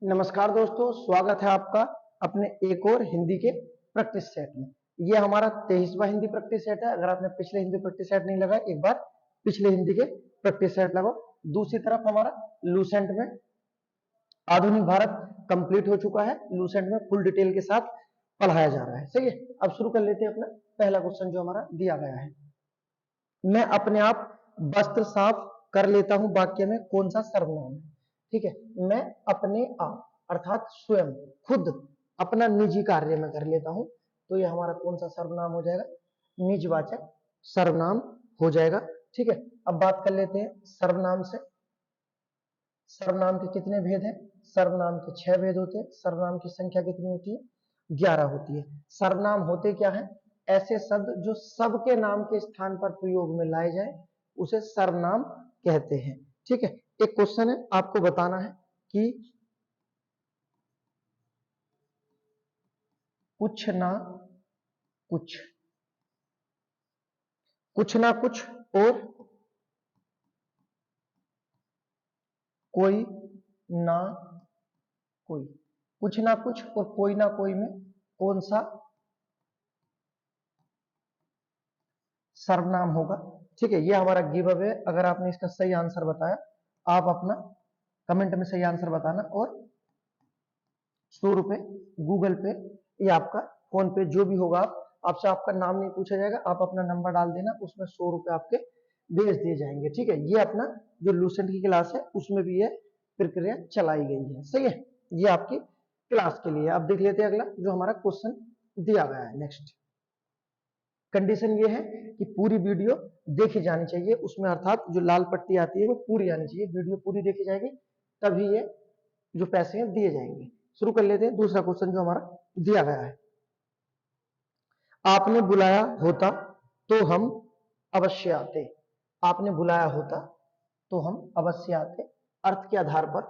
नमस्कार दोस्तों, स्वागत है आपका अपने एक और हिंदी के प्रैक्टिस सेट में। ये हमारा 23वां हिंदी प्रैक्टिस सेट है। अगर आपने पिछले हिंदी प्रैक्टिस सेट नहीं लगाया, एक बार पिछले हिंदी के प्रैक्टिस सेट लगाओ। दूसरी तरफ हमारा लूसेंट में आधुनिक भारत कंप्लीट हो चुका है। लूसेंट में फुल डिटेल के साथ पढ़ाया जा रहा है। सही है, अब शुरू कर लेते हैं अपना पहला क्वेश्चन जो हमारा दिया गया है। मैं अपने आप वस्त्र साफ कर लेता हूं वाक्य में कौन सा सर्वनाम है? ठीक है, मैं अपने आप अर्थात स्वयं खुद अपना निजी कार्य में कर लेता हूं, तो ये हमारा कौन सा सर्वनाम हो जाएगा? निजवाचक सर्वनाम हो जाएगा। ठीक है, अब बात कर लेते हैं सर्वनाम से। सर्वनाम के कितने भेद हैं? सर्वनाम के 6 भेद होते हैं। सर्वनाम की संख्या कितनी होती है? 11 होती है। सर्वनाम होते क्या है? ऐसे शब्द जो सबके नाम के स्थान पर प्रयोग में लाए जाए उसे सर्वनाम कहते हैं। ठीक है, एक क्वेश्चन है, आपको बताना है कि कुछ ना कुछ, कुछ ना कुछ और कोई ना कोई, कुछ ना कुछ और कोई ना कोई में कौन सा सर्वनाम होगा? ठीक है, ये हमारा गिव अवे। अगर आपने इसका सही आंसर बताया, आप अपना कमेंट में सही आंसर बताना और 100 रुपए गूगल पे या आपका फोन पे जो भी होगा, आपसे आपका नाम नहीं पूछा जाएगा, आप अपना नंबर डाल देना, उसमें 100 रुपए आपके भेज दिए जाएंगे। ठीक है, ये अपना जो लूसेंट की क्लास है उसमें भी ये प्रक्रिया चलाई गई है। सही है, ये आपकी क्लास के लिए। अब देख लेते हैं अगला जो हमारा क्वेश्चन दिया गया है। नेक्स्ट कंडीशन ये है कि पूरी वीडियो देखी जानी चाहिए, उसमें अर्थात जो लाल पट्टी आती है वो पूरी आनी चाहिए। वीडियो पूरी देखी जाएगी तभी ये जो पैसे हैं दिए जाएंगे। शुरू कर लेते हैं दूसरा क्वेश्चन जो हमारा दिया गया है। आपने बुलाया होता तो हम अवश्य आते। आपने बुलाया होता तो हम अवश्य आते। अर्थ के आधार पर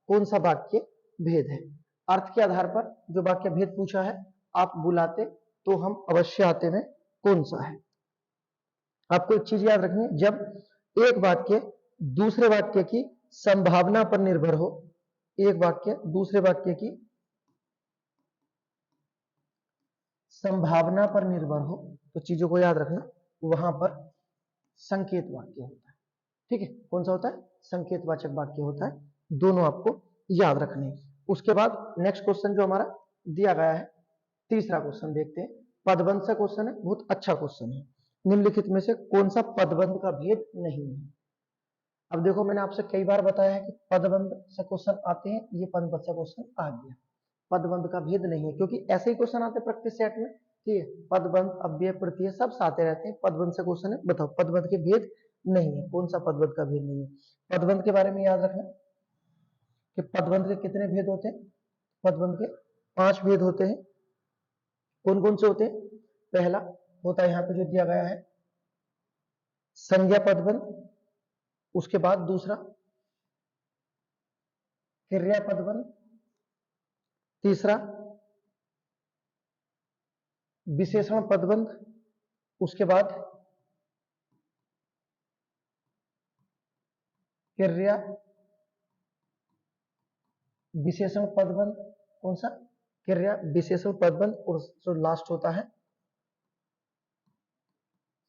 कौन सा वाक्य भेद है? अर्थ के आधार पर जो वाक्य भेद पूछा है, आप बुलाते तो हम अवश्य आते में कौन सा है? आपको एक चीज याद रखनी है, जब एक वाक्य दूसरे वाक्य की संभावना पर निर्भर हो, एक वाक्य दूसरे वाक्य की संभावना पर निर्भर हो, तो चीजों को याद रखना, वहां पर संकेत वाक्य होता है। ठीक है, कौन सा होता है? संकेतवाचक वाक्य होता है। दोनों आपको याद रखने। उसके बाद नेक्स्ट क्वेश्चन जो हमारा दिया गया है, तीसरा क्वेश्चन देखते हैं। पदबंध से क्वेश्चन है, बहुत अच्छा क्वेश्चन है। निम्नलिखित में से कौन सा पदबंध का भेद नहीं है? अब देखो, मैंने आपसे कई बार बताया है कि पदबंध से क्वेश्चन आते हैं, ये पदबंध से क्वेश्चन आ गया। पदबंध का भेद नहीं है, क्योंकि ऐसे ही क्वेश्चन आते हैं प्रैक्टिस सेट में। ठीक है, पदबंध, अव्यय, प्रत्यय सब आते रहते हैं। पदबंध से क्वेश्चन है, बताओ पदबंध के भेद नहीं है, कौन सा पदबंध का भेद नहीं है? पदबंध के बारे में याद रखना कि पदबंध के कितने भेद होते हैं? पदबंध के 5 भेद होते हैं। कौन कौन से होते हैं? पहला होता है यहाँ पे जो दिया गया है, संज्ञा पदबंध। उसके बाद दूसरा क्रिया पदबंध। तीसरा विशेषण पदबंध। उसके बाद क्रिया विशेषण पदबंध। कौन सा? क्रिया विशेषण पदबंध। और जो लास्ट होता है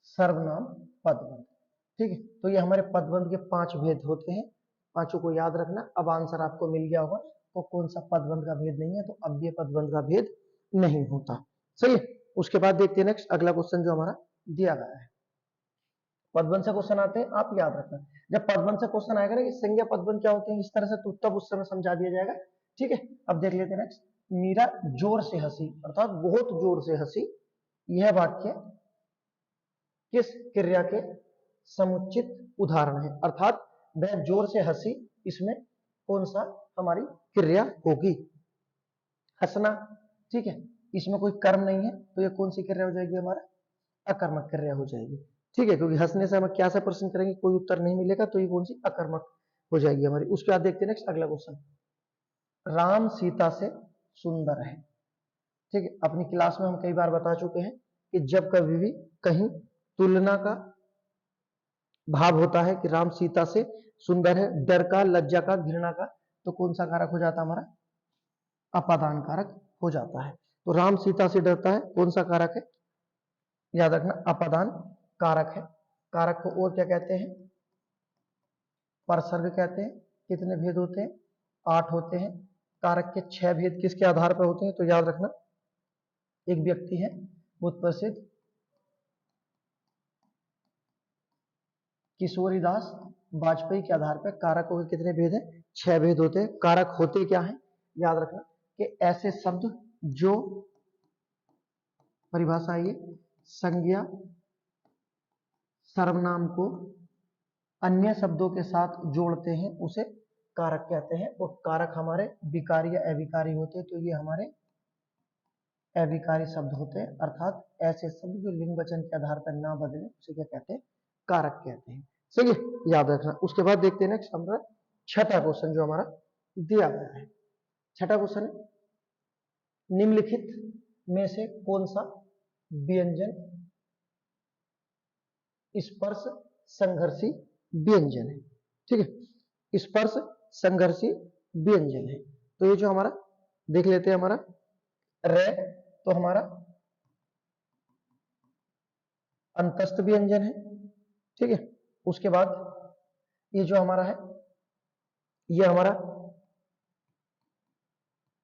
सर्वनाम पदबंध। ठीक है, तो ये हमारे पदबंध के 5 भेद होते हैं। पांचों को याद रखना। अब आंसर आपको मिल गया होगा, तो कौन सा पदबंध का भेद नहीं है? तो अव्यय पदबंध का भेद नहीं होता। सही है, उसके बाद देखते हैं नेक्स्ट अगला क्वेश्चन जो हमारा दिया गया है। पदबंध से क्वेश्चन आते हैं, आप याद रखना। जब पदबंध से क्वेश्चन आएगा ना कि संज्ञा पदबंध क्या होते हैं इस तरह से, तो तब उस समय समझा दिया जाएगा। ठीक है, अब देख लेते हैं नेक्स्ट। मीरा जोर से हंसी, अर्थात बहुत जोर से हंसी। यह वाक्य किस क्रिया के समुचित उदाहरण है? अर्थात वह जोर से हंसी, इसमें कौन सा हमारी क्रिया होगी? हंसना। ठीक है, इसमें कोई कर्म नहीं है, तो ये कौन सी क्रिया हो जाएगी? हमारा अकर्मक क्रिया हो जाएगी। ठीक है, क्योंकि हंसने से हम क्या सा प्रश्न करेंगे, कोई उत्तर नहीं मिलेगा, तो ये कौन सी अकर्मक हो जाएगी हमारी। उसके बाद देखते हैं नेक्स्ट अगला क्वेश्चन। राम सीता से सुंदर है। ठीक है, अपनी क्लास में हम कई बार बता चुके हैं कि जब कभी भी कहीं तुलना का भाव होता है कि राम सीता से सुंदर है, डर का, लज्जा का, घृणा का, तो कौन सा कारक हो जाता है हमारा? अपादान कारक हो जाता है। तो राम सीता से डरता है, कौन सा कारक है? याद रखना, अपादान कारक है। कारक को और क्या कहते हैं? परसर्ग कहते हैं। कितने भेद होते हैं? 8 होते हैं। कारक के 6 भेद किसके आधार पर होते हैं? तो याद रखना, एक व्यक्ति है बहुत प्रसिद्ध, किशोरीदास वाजपेयी के आधार पर कारकों के कितने भेद हैं? 6 भेद होते हैं। कारक होते क्या हैं? याद रखना कि ऐसे शब्द जो, परिभाषा ये, संज्ञा सर्वनाम को अन्य शब्दों के साथ जोड़ते हैं उसे कारक कहते हैं। और कारक हमारे विकारी या अविकारी होते हैं, तो ये हमारे अविकारी शब्द होते हैं, अर्थात ऐसे शब्द जो लिंग वचन के आधार पर ना बदले उसे क्या कहते हैं? कारक कहते हैं। सही है, याद रखना। उसके बाद देखते हैं नेक्स्ट हमारा छठा क्वेश्चन जो हमारा दिया गया है। छठा क्वेश्चन है, निम्नलिखित में से कौन सा व्यंजन स्पर्श संघर्षी व्यंजन है? ठीक है, स्पर्श संघर्षी व्यंजन है। तो ये जो हमारा देख लेते हैं, हमारा रे, तो हमारा अंतस्थ व्यंजन है। ठीक है, उसके बाद ये जो हमारा है, ये हमारा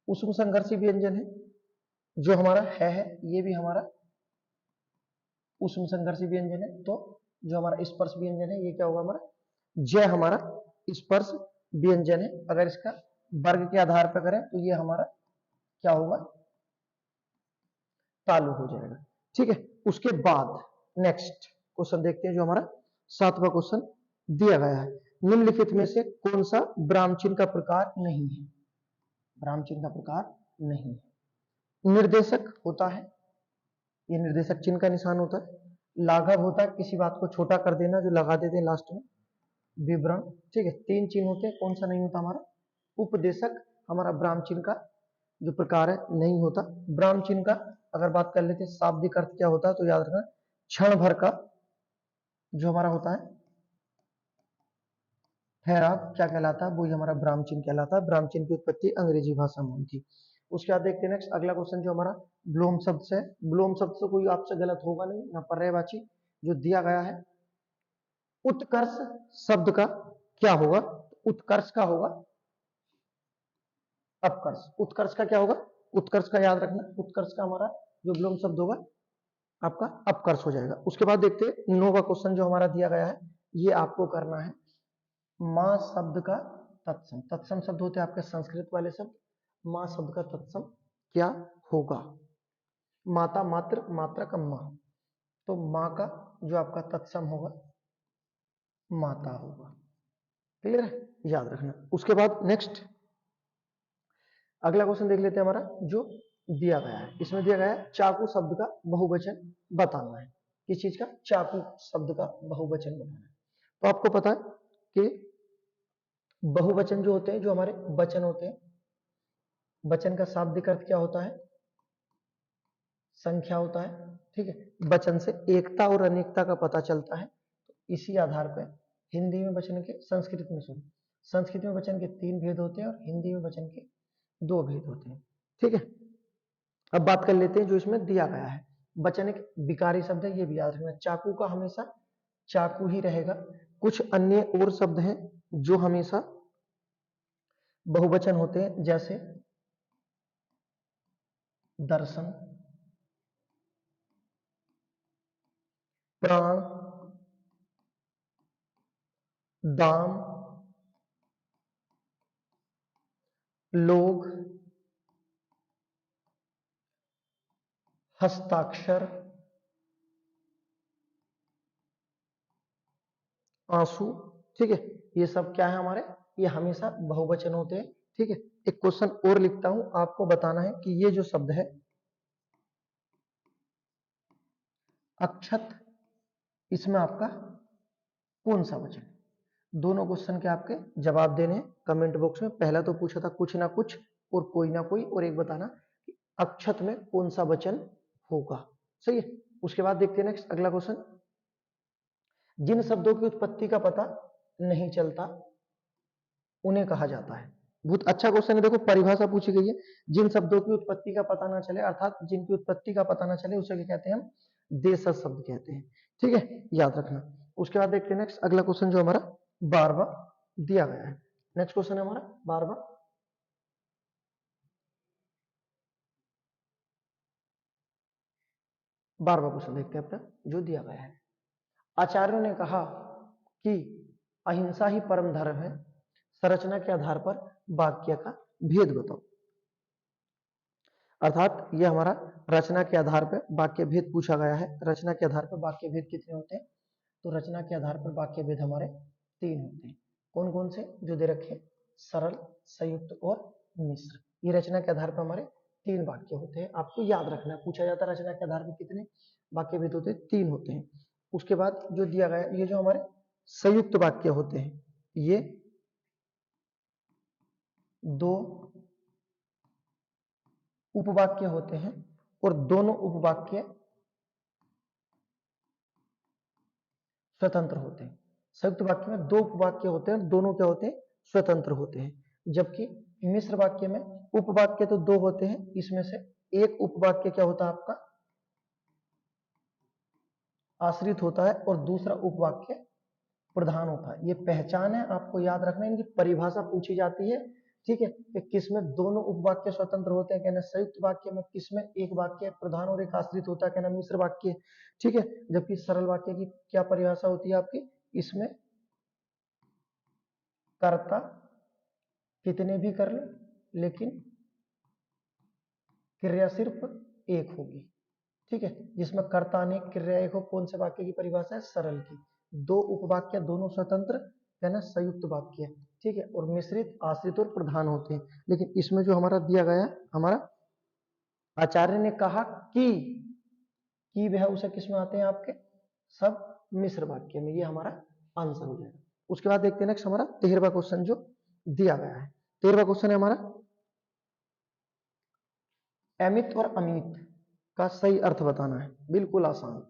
उष्म संघर्षी व्यंजन है। जो हमारा है ये भी हमारा उष्म संघर्षी व्यंजन है। तो जो हमारा स्पर्श व्यंजन है ये क्या होगा? हमारा जय हमारा स्पर्श व्यंजन है। अगर इसका वर्ग के आधार पर करें तो ये हमारा क्या होगा? तालु हो जाएगा। ठीक है, उसके बाद नेक्स्ट क्वेश्चन देखते हैं जो हमारा 7वां क्वेश्चन दिया गया है। निम्नलिखित में से कौन सा ब्राह्म चिन्ह का प्रकार नहीं है? ब्राह्म चिन्ह का प्रकार नहीं है। निर्देशक होता है, ये निर्देशक चिन्ह का निशान होता है। लाघव होता है, किसी बात को छोटा कर देना, जो लगा देते हैं लास्ट में। विवरण, ठीक है, 3 चिन्ह होते हैं। कौन सा नहीं होता? हमारा उपदेशक हमारा ब्राह्म चिन्ह का जो प्रकार है नहीं होता। ब्राह्म चिन्ह का अगर बात कर लेते हैं शाब्दिक अर्थ क्या होता है, तो याद रखना, क्षण भर का जो हमारा होता है ठहराव क्या कहलाता है? वो हमारा ब्राह्म चिन्ह कहलाता है। ब्राह्म चिन्ह की उत्पत्ति अंग्रेजी भाषा में हुई थी। उसके बाद देखते हैं नेक्स्ट अगला क्वेश्चन जो हमारा ब्लोम शब्द से। ब्लोम शब्द से कोई आपसे गलत होगा नहीं ना, पर्यायवाची जो दिया गया है। उत्कर्ष शब्द का क्या होगा? उत्कर्ष का होगा अपकर्ष। उत्कर्ष का क्या होगा? उत्कर्ष का याद रखना, उत्कर्ष का हमारा जो ब्लोम शब्द होगा आपका अपकर्ष हो जाएगा। उसके बाद देखते हैं 9वां क्वेश्चन जो हमारा दिया गया है, ये आपको करना है मां शब्द का तत्सम। तत्सम शब्द होते हैं आपके संस्कृत वाले शब्द। मां शब्द का तत्सम क्या होगा? माता, मात्र, मात्रा का मां, तो मां का जो आपका तत्सम होगा माता होगा। क्लियर है, याद रखना। उसके बाद नेक्स्ट अगला क्वेश्चन देख लेते हैं हमारा जो दिया गया है। इसमें दिया गया है चाकू शब्द का बहुवचन बताना है। किस चीज का? चाकू शब्द का बहुवचन बताना है। तो आपको पता है कि बहुवचन जो होते हैं, जो हमारे वचन होते हैं, वचन का शाब्दिक अर्थ क्या होता है? संख्या होता है। ठीक है, वचन से एकता और अनेकता का पता चलता है। तो इसी आधार पर हिंदी में वचन के, संस्कृत में वचन के 3 भेद होते हैं और हिंदी में वचन के 2 भेद होते हैं। ठीक है, अब बात कर लेते हैं जो इसमें दिया गया है। वचन एक विकारी शब्द है, ये भी याद रखना। चाकू का हमेशा चाकू ही रहेगा। कुछ अन्य और शब्द हैं जो हमेशा बहुवचन होते हैं, जैसे दर्शन, प्राण, दाम, लोग, हस्ताक्षर, आंसू। ठीक है, ये सब क्या है हमारे? ये हमेशा बहुवचन होते हैं। ठीक है, एक क्वेश्चन और लिखता हूं, आपको बताना है कि ये जो शब्द है अक्षत, इसमें आपका कौन सा वचन है? दोनों क्वेश्चन के आपके जवाब देने हैं कमेंट बॉक्स में। पहला तो पूछा था कुछ ना कुछ और कोई ना कोई, और एक बताना कि अक्षत में कौन सा वचन होगा। सही है, उसके बाद देखते हैं नेक्स्ट अगला क्वेश्चन। जिन शब्दों की उत्पत्ति का पता नहीं चलता उन्हें कहा जाता है। बहुत अच्छा क्वेश्चन है। देखो परिभाषा पूछी गई है, जिन शब्दों की उत्पत्ति का पता ना चले, अर्थात जिनकी उत्पत्ति का पता ना चले, उसे क्या कहते हैं हम? देशज शब्द कहते हैं। ठीक है, याद रखना। उसके बाद देखते हैं नेक्स्ट अगला क्वेश्चन जो हमारा 12वां दिया गया है। नेक्स्ट क्वेश्चन है हमारा 12वां। 12वां क्वेश्चन देखते हैं अपना जो दिया गया है। आचार्यों ने कहा कि अहिंसा ही परम धर्म है, संरचना के आधार पर वाक्य का भेद बताओ। अर्थात ये हमारा रचना के आधार पर वाक्य भेद पूछा गया है। रचना के आधार पर वाक्य भेद कितने होते हैं? तो रचना के आधार पर वाक्य भेद हमारे 3 होते हैं। कौन कौन से जो दे रखे? सरल, संयुक्त और मिश्र। ये रचना के आधार पर हमारे 3 वाक्य होते हैं। आपको याद रखना है, पूछा जाता है रचना के आधार पर कितने वाक्य भेद होते हैं? 3 होते हैं। उसके बाद जो दिया गया ये जो हमारे संयुक्त वाक्य होते हैं, ये 2 उपवाक्य होते हैं और दोनों उपवाक्य स्वतंत्र होते हैं। संयुक्त वाक्य में 2 उपवाक्य होते हैं, दोनों क्या होते हैं? स्वतंत्र होते हैं। जबकि मिश्र वाक्य में उपवाक्य तो 2 होते हैं, इसमें से एक उपवाक्य क्या होता है आपका? आश्रित होता है और दूसरा उपवाक्य प्रधान होता है। ये पहचान है, आपको याद रखना है। इनकी परिभाषा पूछी जाती है। ठीक है, कि किसमें दोनों उपवाक्य स्वतंत्र होते हैं, कहना संयुक्त वाक्य में। किसमें एक वाक्य प्रधान और एक आश्रित होता है, कहना मिश्र वाक्य। ठीक है, जबकि सरल वाक्य की क्या परिभाषा होती है आपकी? इसमें कर्ता कितने भी कर लो, लेकिन क्रिया सिर्फ एक होगी। ठीक है, जिसमें कर्ता अनेक क्रिया एक हो। कौन से वाक्य की परिभाषा है? सरल की। 2 उपवाक्य दोनों स्वतंत्र, कहना संयुक्त वाक्य। ठीक है, और मिश्रित, आश्रित और प्रधान होते हैं। लेकिन इसमें जो हमारा दिया गया है, हमारा आचार्य ने कहा कि वह उसे किसमें आते हैं आपके? सब मिश्र वाक्य में। ये हमारा आंसर हो जाएगा। उसके बाद देखते हैं नेक्स्ट हमारा 13वां क्वेश्चन जो दिया गया है। 13वां क्वेश्चन है हमारा अमित और अमित का सही अर्थ बताना है। बिल्कुल आसान।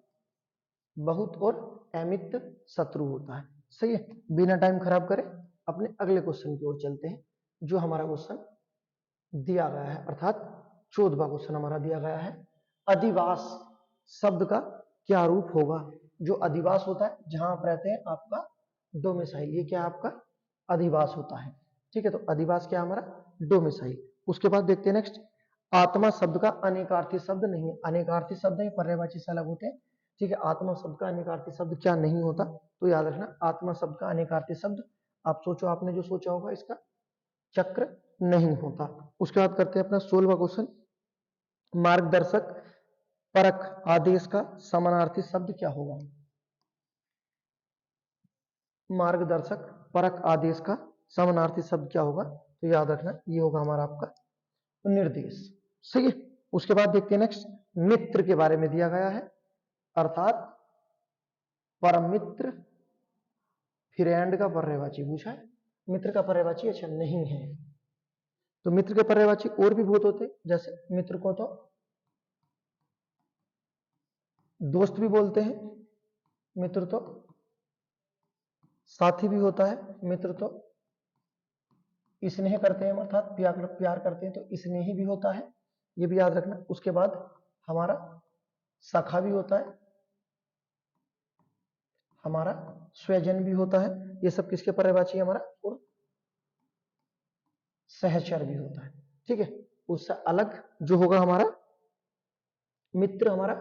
बहुत और अमित शत्रु होता है। सही है, बिना टाइम खराब करे अपने अगले क्वेश्चन की ओर चलते हैं जो हमारा क्वेश्चन दिया गया है। अर्थात 14वां क्वेश्चन हमारा दिया गया है। अधिवास शब्द का क्या रूप होगा? जो अधिवास होता है, जहां आप रहते हैं, आपका डोमिसाइल, ये क्या आपका अधिवास होता है। ठीक है, तो अधिवास क्या हमारा? डोमिसाइल। उसके बाद देखते हैं नेक्स्ट, आत्मा शब्द का अनेकार्थी शब्द नहीं है। अनेकार्थी शब्द है, पर्यायवाची से अलग होते हैं। ठीक है, आत्मा शब्द का अनेकार्थी शब्द क्या नहीं होता? तो याद रखना, आत्मा शब्द का अनेकार्थी शब्द, आप सोचो, आपने जो सोचा होगा इसका चक्र नहीं होता। उसके बाद करते हैं अपना 16वां क्वेश्चन। मार्गदर्शक परक आदेश का समानार्थी शब्द क्या होगा? मार्गदर्शक परक आदेश का समानार्थी शब्द क्या होगा? तो याद रखना, ये होगा हमारा आपका निर्देश। सही है। उसके बाद देखते हैं नेक्स्ट, मित्र के बारे में दिया गया है। अर्थात परम मित्र, फ्रेंड का पर्यायवाची पूछा है। मित्र का पर्यायवाची अच्छा नहीं है। तो मित्र के पर्यायवाची और भी बहुत होते हैं। जैसे मित्र को तो दोस्त भी बोलते हैं, मित्र तो साथी भी होता है, मित्र तो स्नेह करते हैं, अर्थात प्यार करते हैं, तो स्नेही भी होता है। ये भी याद रखना। उसके बाद हमारा सखा भी होता है, हमारा स्वजन भी होता है। ये सब किसके पर्यायवाची है? हमारा और सहचर भी होता है। ठीक है, उससे अलग जो होगा हमारा मित्र, हमारा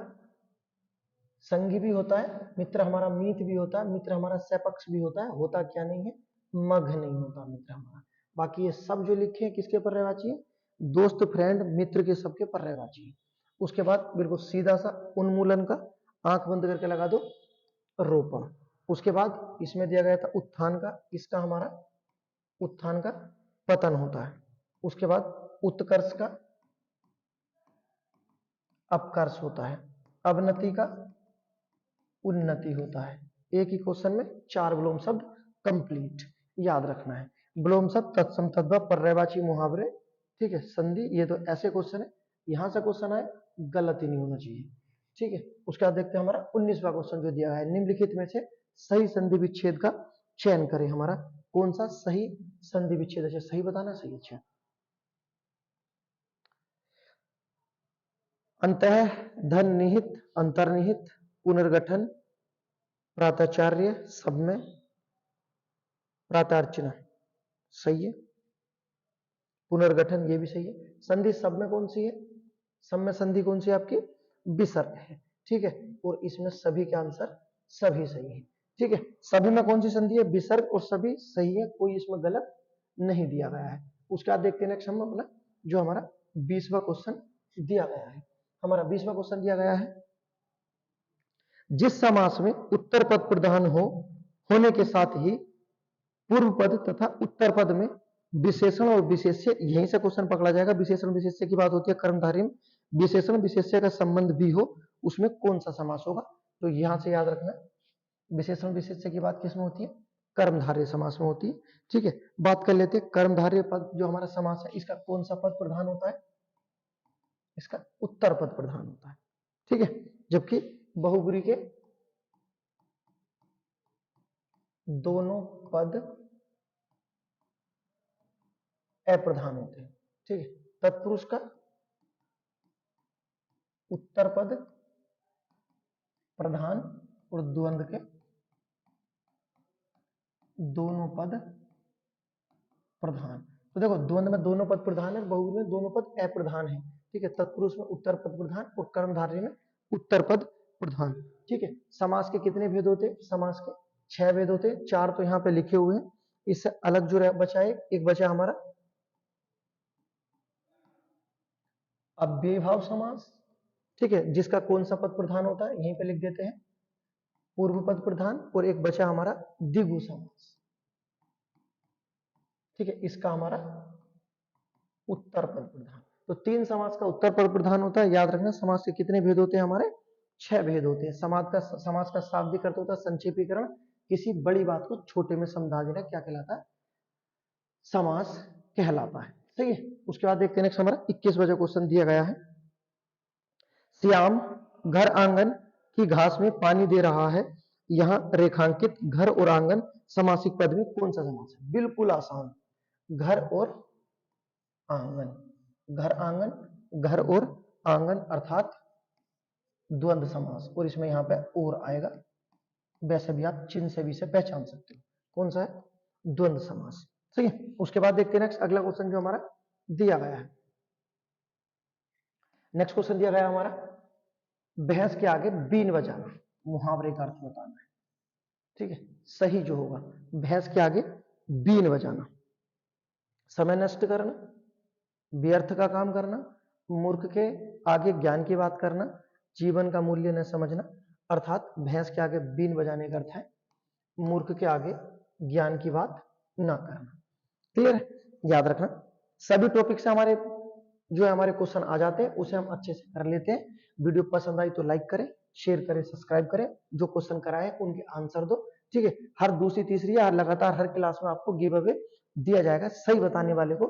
संगी भी होता है, मित्र हमारा मीत भी होता है, मित्र हमारा सपक्ष भी होता है। होता क्या नहीं है? मघ नहीं होता मित्र हमारा। बाकी ये सब जो लिखे हैं किसके पर्यायवाची है? दोस्त, फ्रेंड, मित्र के सबके पर्यायवाची है। उसके बाद बिल्कुल सीधा सा उन्मूलन का, आंख बंद करके लगा दो, रोपण। उसके बाद इसमें दिया गया था उत्थान का, इसका हमारा उत्थान का पतन होता है। उसके बाद उत्कर्ष का अपकर्ष होता है, अवनति का उन्नति होता है। एक ही क्वेश्चन में 4 विलोम शब्द कंप्लीट, याद रखना है। विलोम शब्द तत्सम तद्भव पर्यायवाची मुहावरे, ठीक है, संधि। ये तो ऐसे क्वेश्चन है, यहां से क्वेश्चन आए गलत ही नहीं होना चाहिए। ठीक है, उसके बाद देखते हैं हमारा 19वां क्वेश्चन जो दिया है। निम्नलिखित में से सही संधि विच्छेद का चयन करें। हमारा कौन सा सही संधि विच्छेद, अच्छा सही बताना, सही, अच्छा। अंतः, धन निहित, अंतर्निहित, पुनर्गठन, प्राताचार्य, सब में, प्रातार्चना, सही है। पुनर्गठन, ये भी सही है। संधि सब में कौन सी है? सब में संधि कौन सी है आपकी? विसर्ग है, ठीक है। और इसमें सभी के आंसर सभी सही है, ठीक है। सभी में कौन सी संधि है? विसर्ग, और सभी सही है, कोई इसमें गलत नहीं दिया गया है। उसके बाद देखते हैं नेक्स्ट हम अपना जो हमारा 20वां क्वेश्चन दिया गया है। हमारा 20वां क्वेश्चन दिया गया है, जिस समास में उत्तर पद प्रधान होने के साथ ही पूर्व पद तथा उत्तर पद में विशेषण और विशेष्य, यहीं से क्वेश्चन पकड़ा जाएगा। विशेषण विशेष्य की बात होती है कर्मधारय में, विशेषण विशेष्य का संबंध भी हो, उसमें कौन सा समास होगा? तो यहां से याद रखना, विशेषण विशेष्य की बात किसमें होती है? कर्मधारय समास में होती है, ठीक है। बात कर लेते हैं कर्मधारय पद जो हमारा समास है, इसका कौन सा पद प्रधान होता है? इसका उत्तर पद प्रधान होता है, ठीक है। जबकि बहुब्री के दोनों पद अप्रधान होते हैं, ठीक है। तत्पुरुष का उत्तर पद प्रधान और द्वंद्व के दोनों पद प्रधान। तो देखो, द्वंद्व में दोनों पद प्रधान है, बहुब्री में दोनों पद अप्रधान है, ठीक है। तत्पुरुष में उत्तर पद प्रधान और कर्मधारय में उत्तर पद प्रधान, ठीक है। समास के कितने भेद होते हैं? समास के 6 भेद होते हैं, 4 तो यहाँ पे लिखे हुए हैं। इससे अलग जो बचा है, एक बचा हमारा अव्ययीभाव समास, ठीक है, जिसका कौन सा पद प्रधान होता है? यहीं पे लिख देते हैं, पूर्व पद प्रधान। और एक बचा हमारा द्विगु समास, ठीक है, इसका हमारा उत्तर पद प्रधान। तो 3 समास का उत्तर पद प्रधान होता है। याद रखना, समास के कितने भेद होते हैं? हमारे 6 भेद होते हैं। समास का शाब्दिक अर्थ होता है संक्षेपीकरण, किसी बड़ी बात को छोटे में समझा देना, क्या कहलाता है? समास कहलाता है, सही है। उसके बाद देखते हैं नेक्स्ट हमारा 21वां क्वेश्चन दिया गया है, श्याम घर आंगन की घास में पानी दे रहा है, यहां रेखांकित घर और आंगन समासिक पद में कौन सा समास है? बिल्कुल आसान, घर और आंगन, घर आंगन, घर और आंगन अर्थात द्वंद्व समास। और इसमें यहां पे और आएगा, वैसे भी आप चिन्ह से भी से पहचान सकते हो कौन सा है? द्वंद्व समास, ठीक है। उसके बाद देखते हैं नेक्स्ट अगला क्वेश्चन जो हमारा दिया गया है। नेक्स्ट क्वेश्चन दिया गया हमारा, भैंस के आगे बीन बजाना, मुहावरे का अर्थ बताना है, ठीक है। सही जो होगा, भैंस के आगे बीन बजाना, समय नष्ट करना, व्यर्थ का काम करना, मूर्ख के आगे ज्ञान की बात करना, जीवन का मूल्य न समझना। अर्थात भैंस के आगे बीन बजाने का अर्थ है मूर्ख के आगे ज्ञान की बात ना करना। क्लियर है? याद रखना, सभी टॉपिक से हमारे जो है हमारे क्वेश्चन आ जाते हैं, उसे हम अच्छे से कर लेते हैं। वीडियो पसंद आई तो लाइक करें, शेयर करें, सब्सक्राइब करें। जो क्वेश्चन कराए उनके आंसर दो, ठीक है। हर दूसरी तीसरी या लगातार हर क्लास में आपको गिव अवे दिया जाएगा, सही बताने वाले को